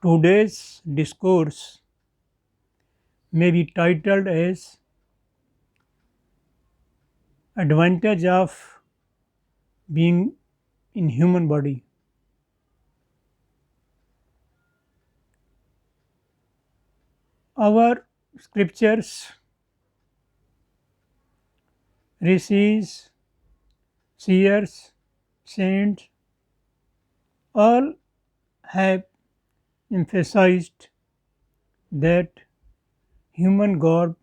Today's discourse may be titled as Advantage of Being in Human Body. Our scriptures, rishis, seers, saints all have emphasized that human garb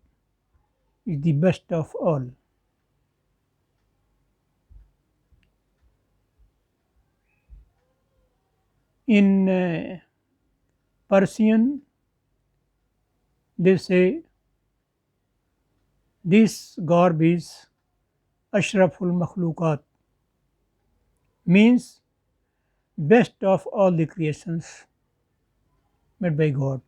is the best of all. In Persian, they say this garb is Ashraful Makhlukat, means best of all the creations made by God.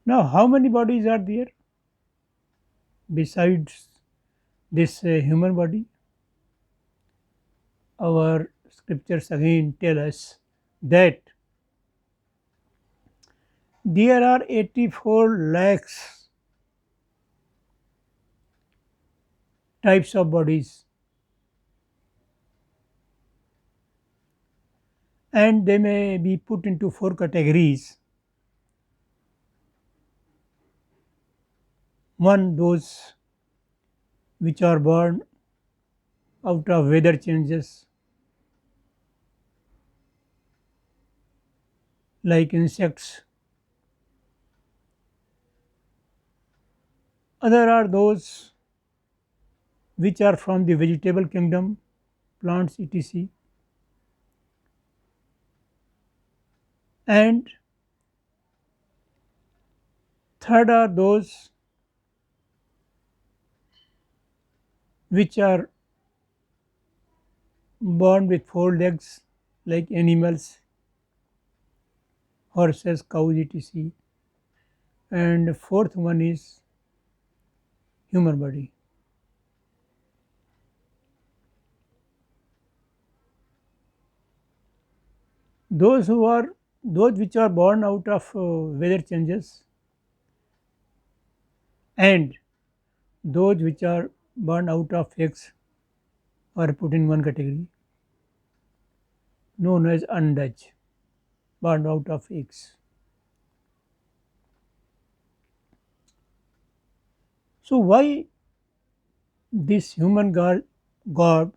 Now, how many bodies are there besides this human body? Our scriptures again tell us that there are 84 lakhs types of bodies, and they may be put into four categories. One, those which are born out of weather changes, like insects. Other are those which are from the vegetable kingdom, plants, etc. And third are those which are born with four legs, like animals, horses, cows, etc. And fourth one is human body. Those which are born out of weather changes, and those which are born out of eggs are put in one category, known as andaj, born out of eggs. So why this human garb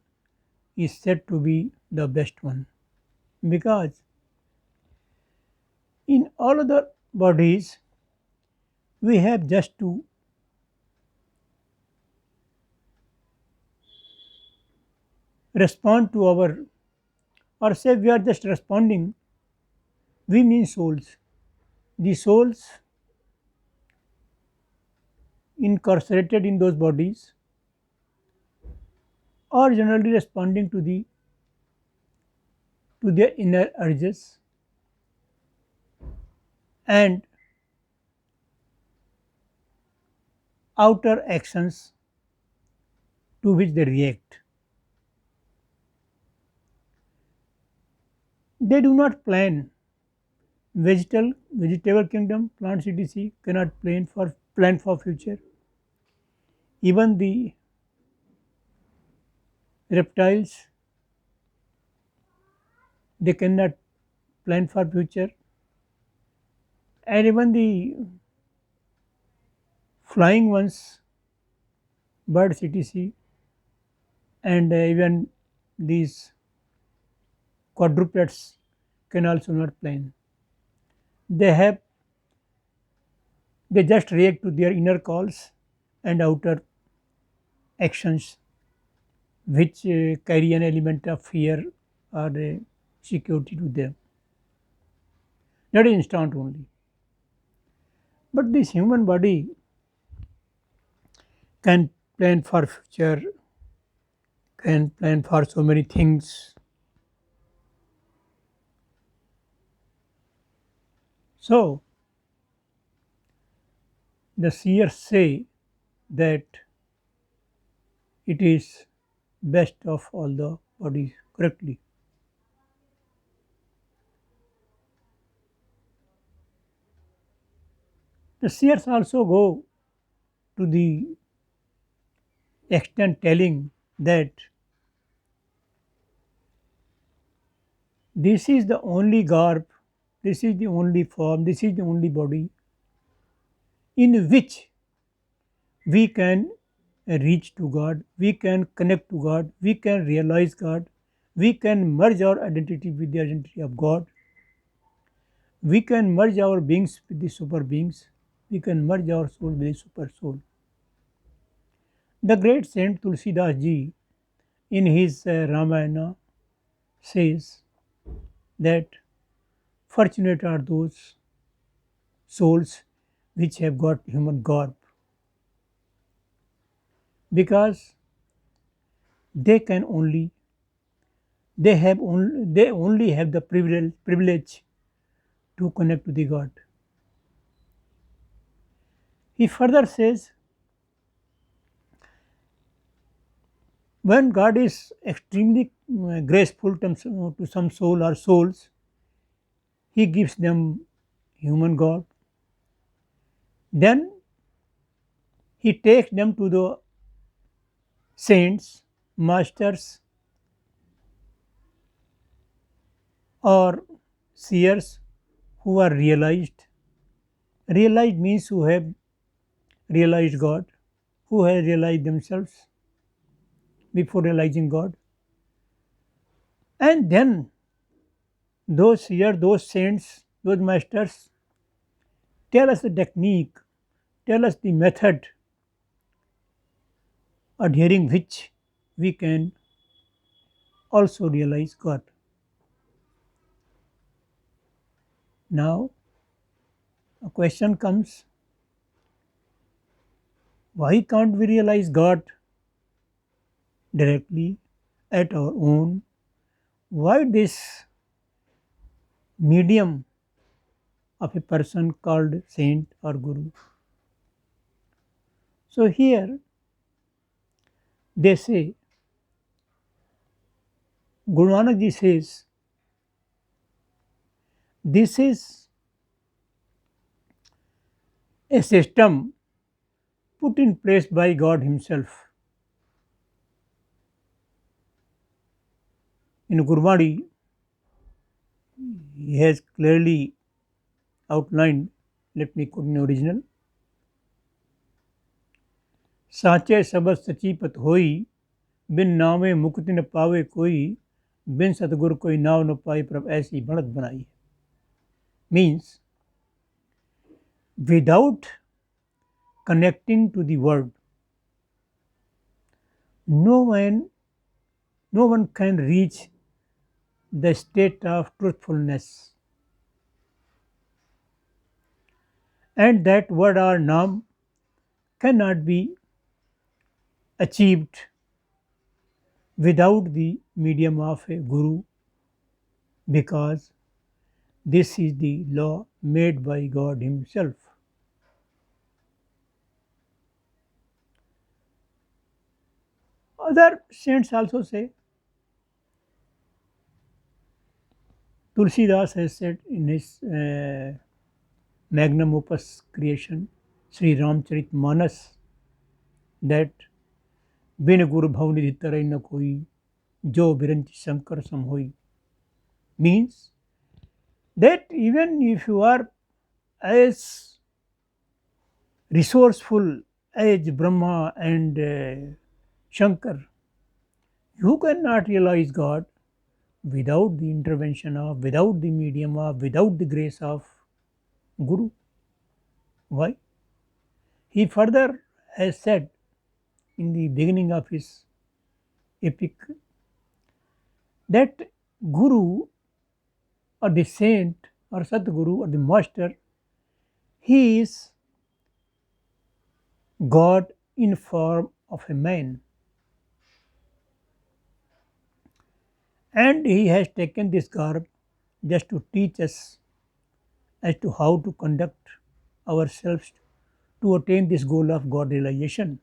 is said to be the best one? Because in all other bodies we have just to respond to our, or say we are just responding, we mean souls. The souls incarcerated in those bodies are generally responding to their inner urges and outer actions to which they react. They do not plan. Vegetable kingdom, plants, etc. cannot plan for future. Even the reptiles, they cannot plan for future, and even the flying ones, birds, etc., and even these quadrupeds can also not plan. They have they just react to their inner calls and outer actions, which carry an element of fear or security to them. That is instant only. But this human body can plan for future, can plan for so many things. So the seers say that it is best of all the bodies correctly. The seers also go to the extent telling that this is the only garb, this is the only form, this is the only body in which we can reach to God, we can connect to God, we can realize God, we can merge our identity with the identity of God, we can merge our beings with the super beings, we can merge our soul with the super soul. The great Saint Tulsidas ji in his Ramayana says that fortunate are those souls which have got human garb because they can only they only have the privilege to connect to the God. He further says when God is extremely graceful to some soul or souls, He gives them human God. Then He takes them to the saints, masters, or seers who are realized. Realized means who have realized God, who have realized themselves before realizing God. And then those seers, those saints, those masters tell us the technique, tell us the method adhering which we can also realize God. Now, a question comes, why can't we realize God directly at our own? Why this medium of a person called saint or guru? So, here they say, Guru Nanak ji says, this is a system put in place by God Himself. In Gurbani, He has clearly outlined, let me quote in original, साचे सबद सची पत होई बिन नामे मुक्ति न पावे कोई बिन सतगुर कोई नाव न पाई प्रभ ऐसी बढ़त बनाई. Means without connecting to the word no one can reach the state of truthfulness, and that word or naam cannot be achieved without the medium of a guru, because this is the law made by God Himself. Other saints also say, Tulsidas has said in his magnum opus creation, Sri Ramcharit Manas, that बिन गुरु भवनिधि तरई न कोई जो बिरंच शंकर सम होई. Means that even if you are as resourceful as Brahma and Shankar, you cannot realize God without the intervention of, without the medium of, without the grace of Guru. Why? He further has said in the beginning of his epic that Guru or the saint or Satguru or the master, he is God in form of a man, and he has taken this garb just to teach us as to how to conduct ourselves to attain this goal of God realization.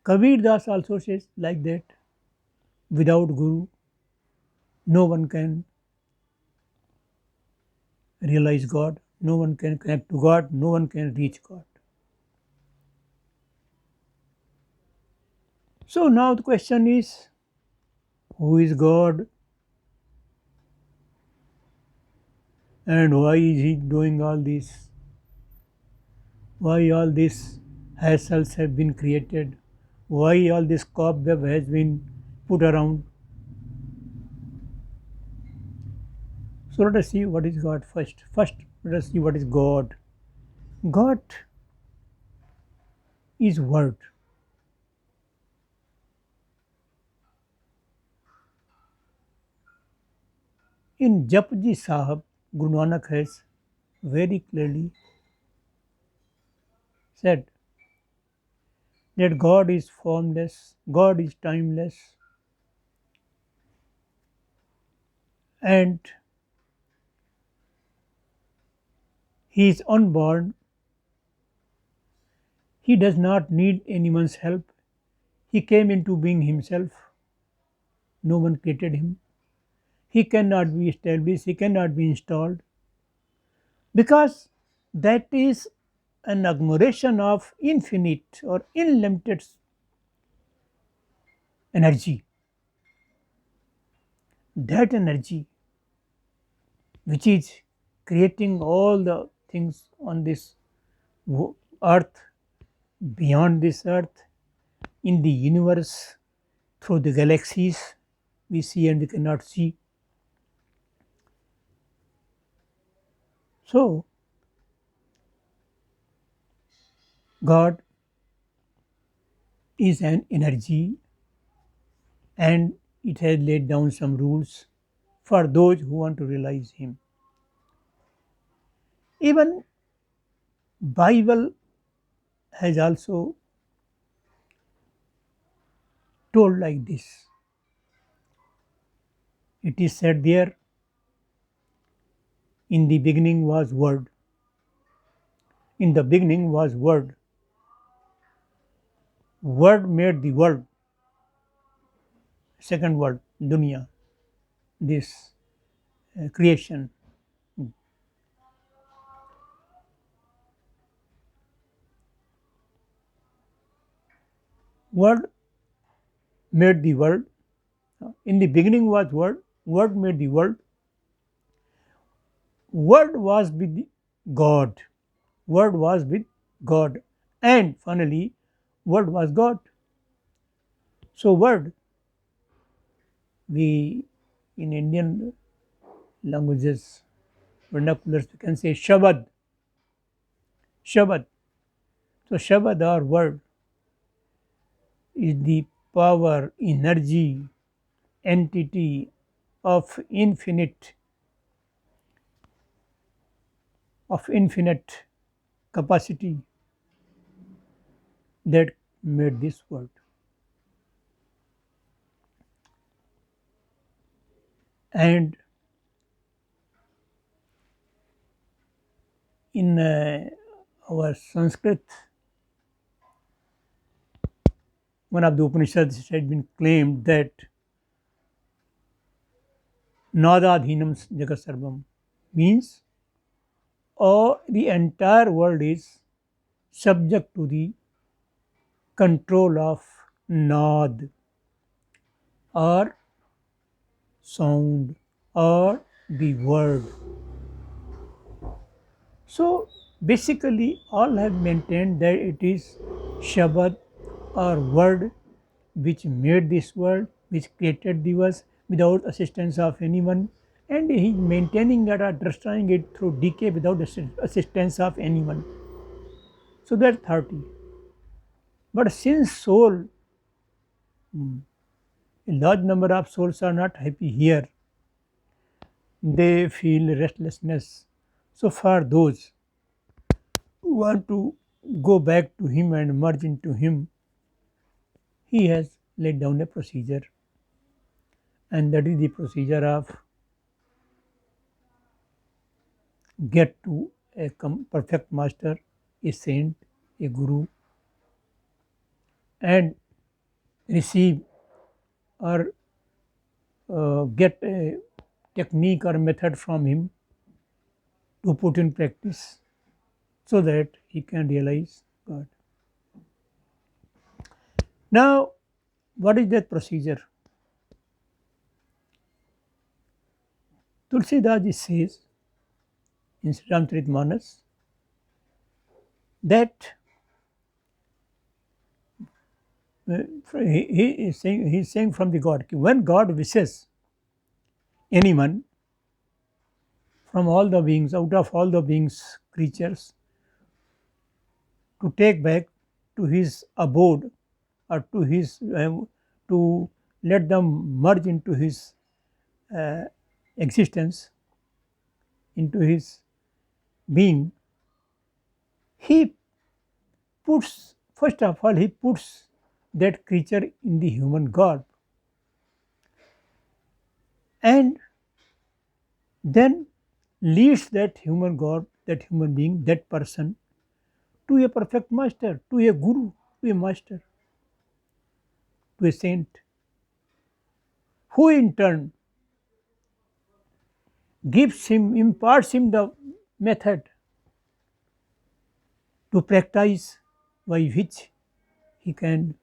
Kabir Das also says like that, without Guru, no one can realize God, no one can connect to God, no one can reach God. So now the question is, who is God and why is He doing all this? Why all these hassles have been created? Why all this cobweb has been put around? So let us see what is God first. First, let us see what is God. God is Word. In Japji Sahib, Guru Nanak has very clearly said that God is formless, God is timeless, and He is unborn. He does not need anyone's help. He came into being Himself. No one created Him. He cannot be established, He cannot be installed, because that is an admiration of infinite or unlimited energy. That energy which is creating all the things on this earth, beyond this earth, in the universe, through the galaxies we see and we cannot see. So, God is an energy and it has laid down some rules for those who want to realize Him. Even Bible has also told like this. It is said there, in the beginning was Word. In the beginning was Word. Word made the world. Second world, dunya, this creation. Word made the world. In the beginning was Word. Word made the world. Word was with God. Word was with God. And finally, Word was God. So, Word, we in Indian languages, vernaculars, we can say Shabad. Shabad. So, Shabad or Word is the power, energy, entity of infinite capacity that made this world. And in our Sanskrit, one of the Upanishads had been claimed that Nadadhinam Jagat Sarvam means all the entire world is subject to the control of Nad or sound or the word. So basically, all have maintained that it is Shabad or word which made this world, which created the verse without assistance of anyone, and he is maintaining that or destroying it through decay without assistance of anyone. So that's 30. But since soul, a large number of souls are not happy here, they feel restlessness. So for those who want to go back to him and merge into him, he has laid down a procedure, and that is the procedure of get to a perfect master, a saint, a guru, and receive or get a technique or method from him to put in practice so that he can realize God. Now, what is that procedure? Tulsidas ji says in Sri Ramcharitmanas that he is saying from the God, when God wishes anyone from all the beings, out of all the beings, creatures, to take back to his abode or to his to let them merge into his uh, existence, into his being, he puts, first of all, he puts that creature in the human garb, and then leads that human garb, that human being, that person to a perfect master, to a guru, to a master, to a saint, who in turn gives him, imparts him the method to practice by which he can,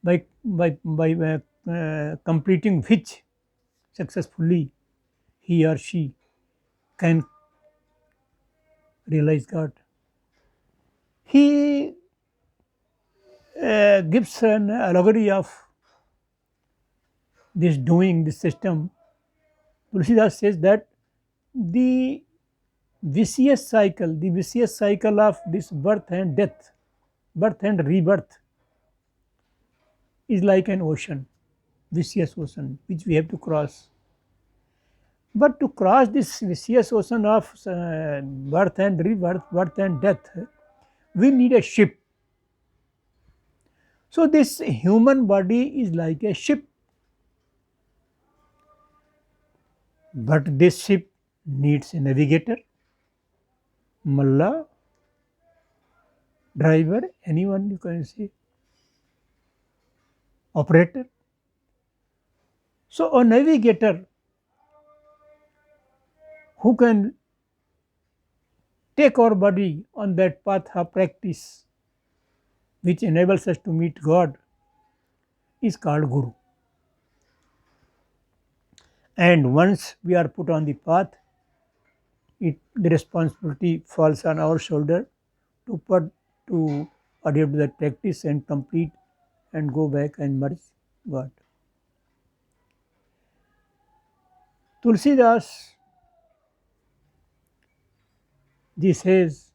by completing which successfully he or she can realize God. He gives an allegory of this doing, this system. Tulsidas says that the the vicious cycle of this birth and death, birth and rebirth, is like an ocean, vicious ocean, which we have to cross. But to cross this vicious ocean of birth and rebirth, birth and death, we need a ship. So this human body is like a ship, but this ship needs a navigator, mullah, driver, anyone you can say, operator. So a navigator who can take our body on that path of practice which enables us to meet God is called Guru. And once we are put on the path, the responsibility falls on our shoulder to adhere to that practice and complete and go back and merge God. Tulsidas ji says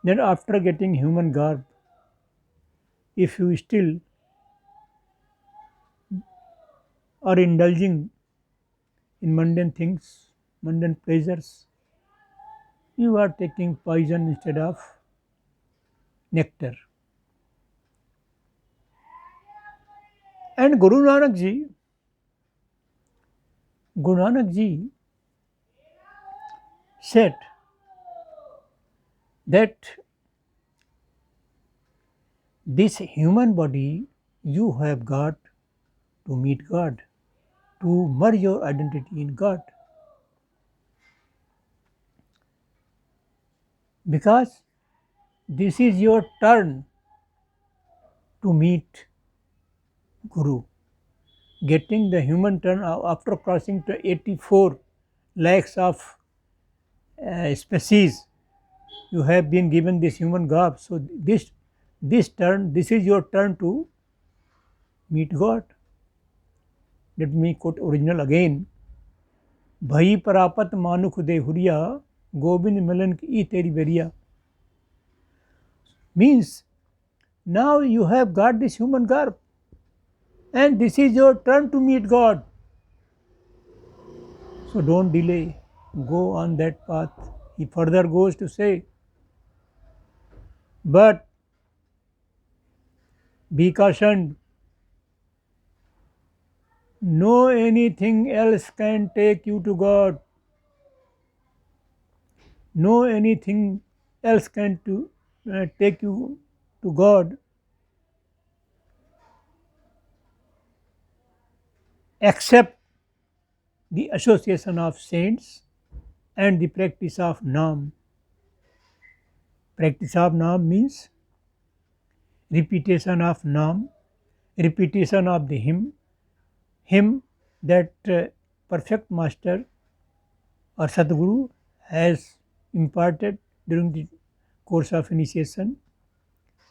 that after getting human garb, if you still are indulging in mundane things, mundane pleasures, you are taking poison instead of nectar. And Guru Nanak ji said that this human body you have got to meet God, to merge your identity in God. Because this is your turn to meet Guru. Getting the human turn after crossing to 84 lakhs of species, you have been given this human garb. So this is your turn to meet God. Let me quote original again. भई परापत मानुख दे हुरिया गोबिंद मिलन की ई तेरी बेरिया. Means now you have got this human garb and this is your turn to meet God. So don't delay, go on that path. He further goes to say, but be cautioned, no anything else can take you to God. No anything else can take you to God except the association of saints and the practice of Nam. Practice of Nam means repetition of Nam, repetition of the hymn that perfect master or Sadguru has imparted during the course of initiation,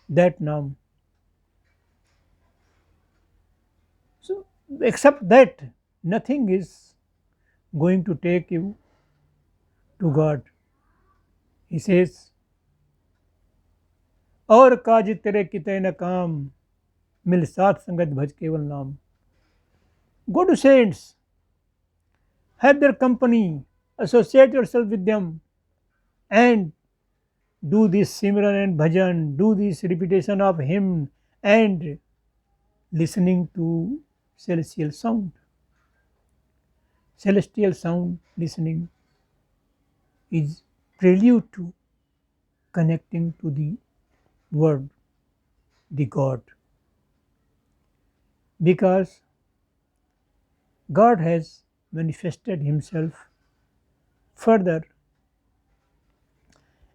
that Nam. So, except that, nothing is going to take you to God. He says, और काज तेरे किते न काम मिल साथ संगत भज केवल नाम. Go to saints, have their company, associate yourself with them, and do this Simran and Bhajan, do this repetition of hymn and listening to celestial sound. Celestial sound listening is prelude to connecting to the Word, the God. Because God has manifested Himself further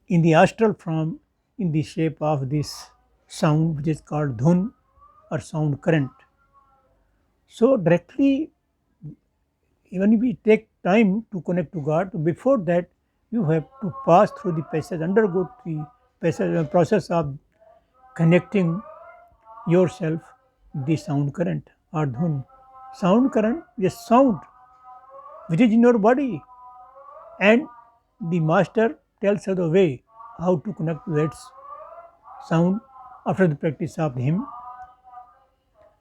in the astral form in the shape of this sound which is called dhun or sound current. So directly, even if we take time to connect to God, before that you have to pass through the passage, undergo the passage, process of connecting yourself with the sound current or dhun. Sound current is sound which is in your body, and the master tells us the way how to connect to that sound after the practice of him,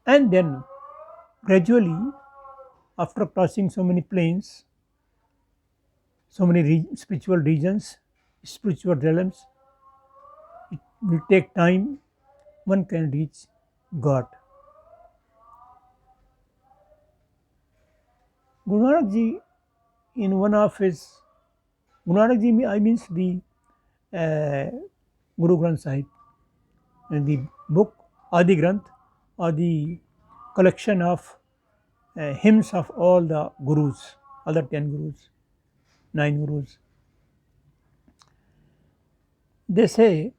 and then gradually, after crossing so many planes, so many spiritual regions, spiritual realms, it will take time, one can reach God. Guru Nanak Ji, in one of his, Guru Nanak Ji, I means the Guru Granth Sahib, and the book Adi Granth, or the collection of hymns of all the Gurus, all the 10 Gurus, 9 Gurus. They say,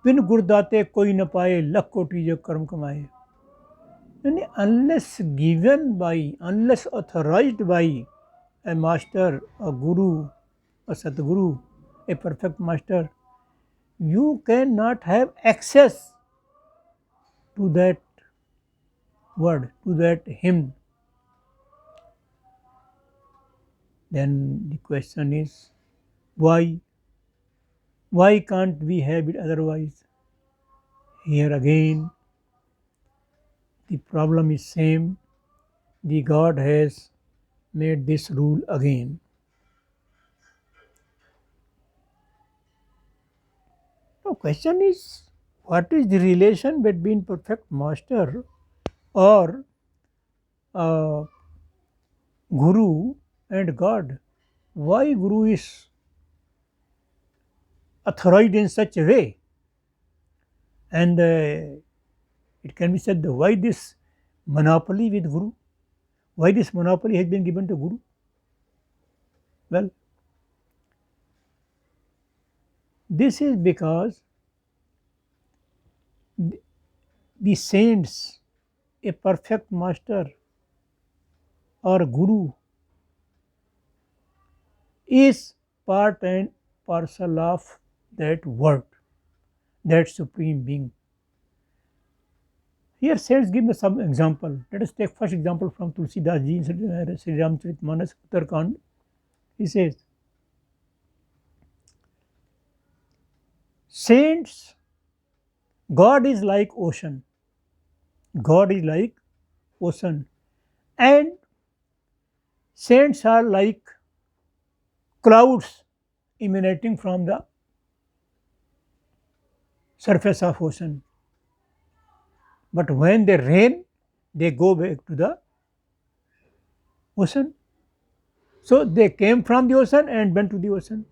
बिन गुरदाते कोई न पाए लख कोटि जो कर्म कमाए. And unless given by, unless authorized by a master, a guru, a Satguru, a perfect master, you cannot have access to that word, to that hymn. Then the question is, why? Why can't we have it otherwise? Here again, the problem is same. The God has made this rule again. Now, question is, what is the relation between perfect master or Guru and God? Why Guru is authorized in such a way? And it can be said, why this monopoly with Guru? Why this monopoly has been given to Guru? Well, this is because the saints, a perfect master or Guru, is part and parcel of that word, that supreme being. Here saints give me some example. Let us take first example from Tulsidas Ji in Sri Ramcharitmanas Uttarkand. He says, saints, God is like ocean. God is like ocean, and saints are like clouds emanating from the surface of ocean. But when they rain, they go back to the ocean. So they came from the ocean and went to the ocean.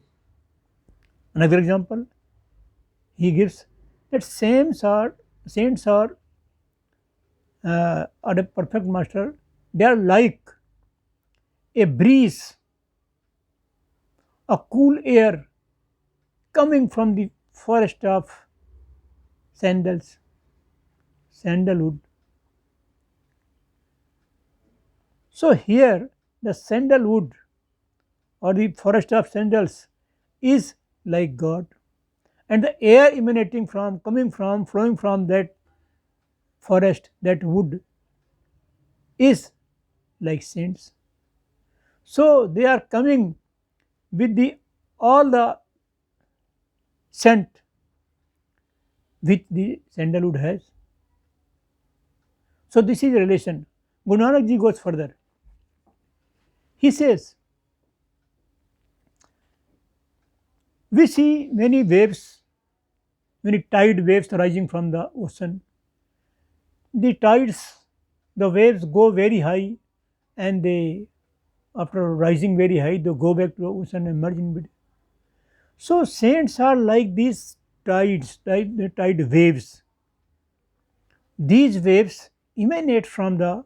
Another example he gives, that saints are a perfect master. They are like a breeze, a cool air coming from the forest of sandals, sandalwood. So here the sandalwood or the forest of sandals is like God, and the air emanating from, coming from, flowing from that forest, that wood, is like saints. So they are coming with the all the scent which the sandalwood has. So this is a relation. Guru Nanak ji goes further. He says, we see many waves, many tide waves rising from the ocean. The tides, the waves go very high, and they, after rising very high, they go back to the ocean and merge in between. So saints are like these tides, tide waves. These waves emanate from the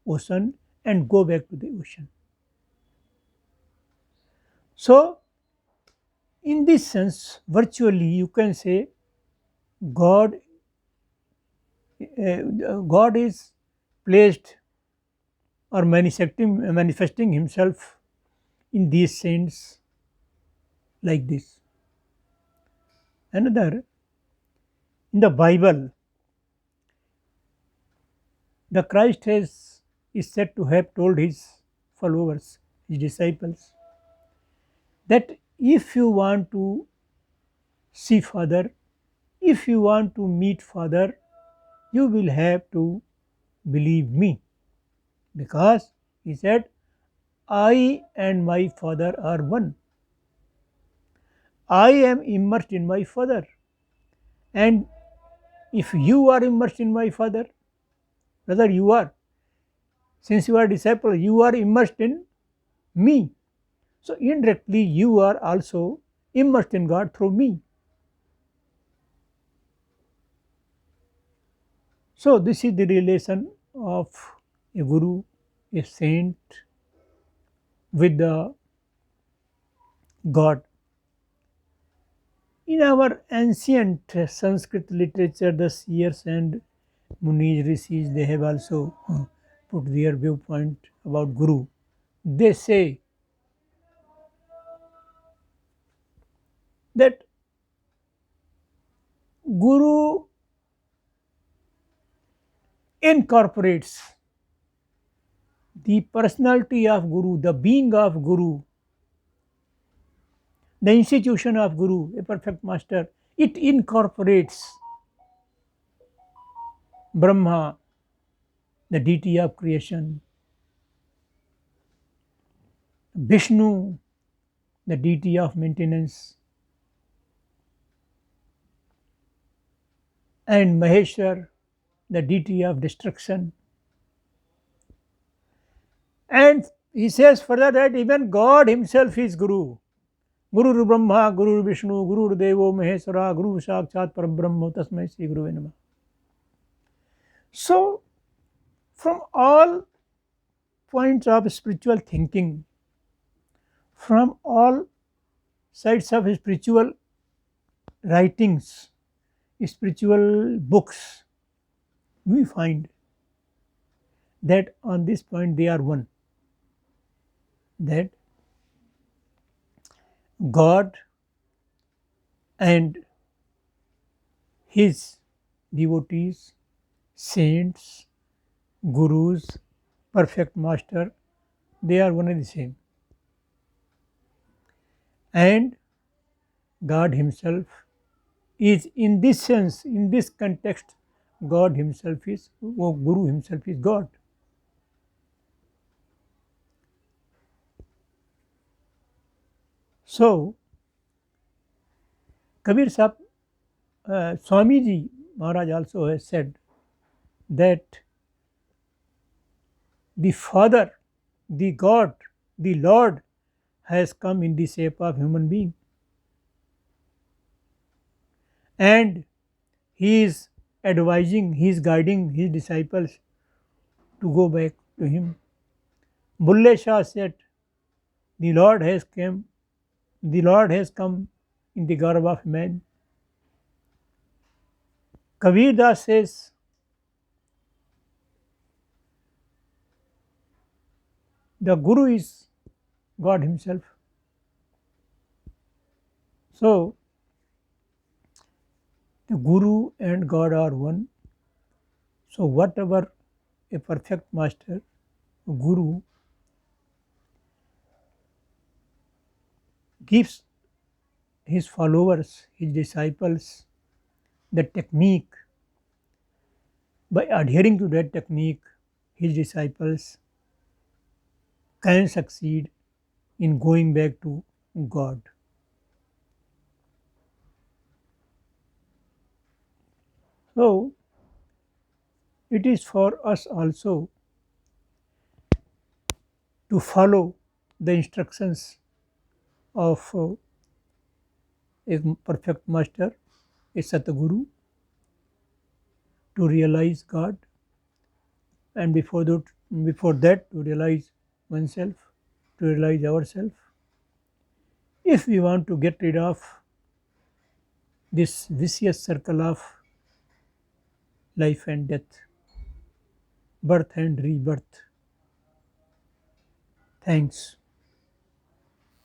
ocean and go back to the ocean. So, in this sense, virtually you can say God, God is placed or manifesting Himself in these saints like this. Another, in the Bible, the Christ is said to have told His followers, His disciples, that if you want to see Father, if you want to meet Father, you will have to believe me, because He said, I and my Father are one. I am immersed in my Father, and if you are immersed in my Father, brother, you are, since you are disciple, you are immersed in me. So indirectly, you are also immersed in God through me. So this is the relation of a guru, a saint, with the God. In our ancient Sanskrit literature, the seers and Munis, Rishis, they have also put their viewpoint about Guru. They say that Guru incorporates the personality of Guru, the being of Guru, the institution of Guru, a perfect master. It incorporates Brahma, the deity of creation, Vishnu, the deity of maintenance, and Maheshwar, the deity of destruction. And he says further that even God Himself is Guru. Guru Brahma, Guru Vishnu, Guru Devo Maheshwara, Guru Sakshat Parabrahma, Tasmai Sri Guru Namah. So, from all points of spiritual thinking, from all sides of spiritual writings, spiritual books, we find that on this point they are one. That God and His devotees, saints, gurus, perfect master, they are one and the same. And God Himself is, in this sense, in this context, God Himself is, or Guru Himself is God. So, Kabir Sahib, Swami Ji Maharaj also has said that the Father, the God, the Lord has come in the shape of human being, and He is advising, He is guiding His disciples to go back to him. Bulle Shah said, "The Lord has come. The Lord has come in the garb of man." Kabir Das says, "The Guru is God Himself." So, the Guru and God are one. So, whatever a perfect master, a Guru, gives his followers, his disciples, the technique, by adhering to that technique, his disciples can succeed in going back to God. So, it is for us also to follow the instructions of a perfect master, a Satguru, to realize God, and before that to realize oneself, to realize ourselves. If we want to get rid of this vicious circle of life and death, birth and rebirth. Thanks.